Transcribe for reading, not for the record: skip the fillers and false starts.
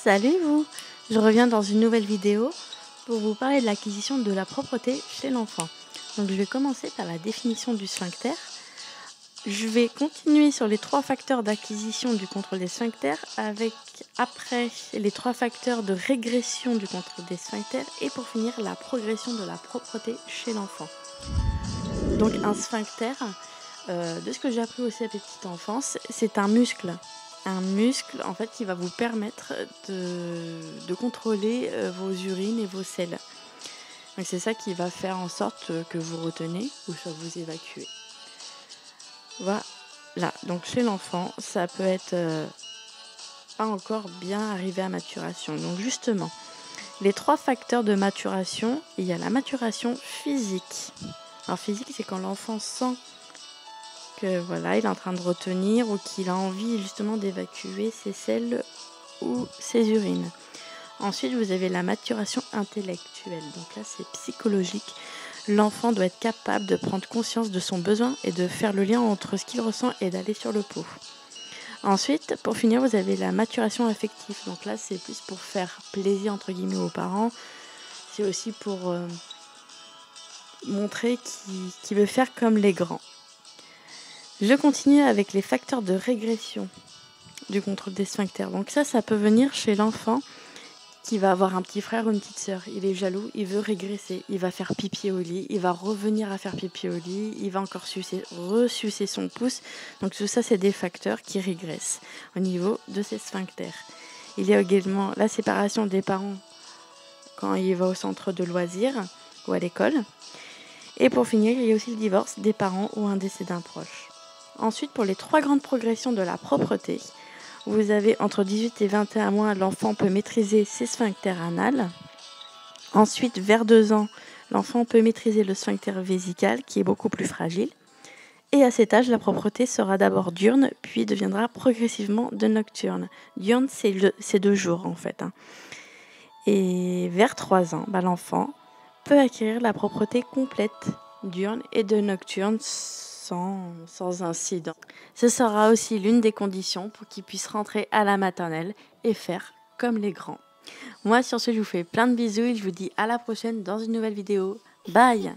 Salut vous! Je reviens dans une nouvelle vidéo pour vous parler de l'acquisition de la propreté chez l'enfant. Donc je vais commencer par la définition du sphincter. Je vais continuer sur les 3 facteurs d'acquisition du contrôle des sphincters avec après les 3 facteurs de régression du contrôle des sphincters et pour finir la progression de la propreté chez l'enfant. Donc un sphincter, de ce que j'ai appris aussi à petite enfance, c'est un muscle. Un muscle en fait qui va vous permettre de contrôler vos urines et vos selles. Donc c'est ça qui va faire en sorte que vous retenez ou soit vous évacuez. Voilà, donc chez l'enfant, ça peut être pas encore bien arrivé à maturation. Donc justement, les 3 facteurs de maturation, il y a la maturation physique. Alors physique, c'est quand l'enfant sent que voilà, il est en train de retenir ou qu'il a envie justement d'évacuer ses selles ou ses urines. Ensuite, vous avez la maturation intellectuelle. Donc là, c'est psychologique. L'enfant doit être capable de prendre conscience de son besoin et de faire le lien entre ce qu'il ressent et d'aller sur le pot. Ensuite, pour finir, vous avez la maturation affective. Donc là, c'est plus pour faire plaisir entre guillemets aux parents. C'est aussi pour montrer qu'il veut faire comme les grands. Je continue avec les facteurs de régression du contrôle des sphincters. Donc ça peut venir chez l'enfant qui va avoir un petit frère ou une petite sœur. Il est jaloux, il veut régresser, il va faire pipi au lit, il va revenir à faire pipi au lit, il va encore ressucer son pouce. Donc tout ça, c'est des facteurs qui régressent au niveau de ces sphincters. Il y a également la séparation des parents quand il va au centre de loisirs ou à l'école. Et pour finir, il y a aussi le divorce des parents ou un décès d'un proche. Ensuite, pour les 3 grandes progressions de la propreté, vous avez entre 18 et 21 mois, l'enfant peut maîtriser ses sphincters anal. Ensuite, vers 2 ans, l'enfant peut maîtriser le sphincter vésical qui est beaucoup plus fragile. Et à cet âge, la propreté sera d'abord diurne, puis deviendra progressivement de nocturne. Diurne, c'est 2 jours en fait. Et vers 3 ans, l'enfant peut acquérir la propreté complète diurne et de nocturne sans incident. Ce sera aussi l'une des conditions pour qu'il puisse rentrer à la maternelle et faire comme les grands. Moi, sur ce, je vous fais plein de bisous et je vous dis à la prochaine dans une nouvelle vidéo. Bye!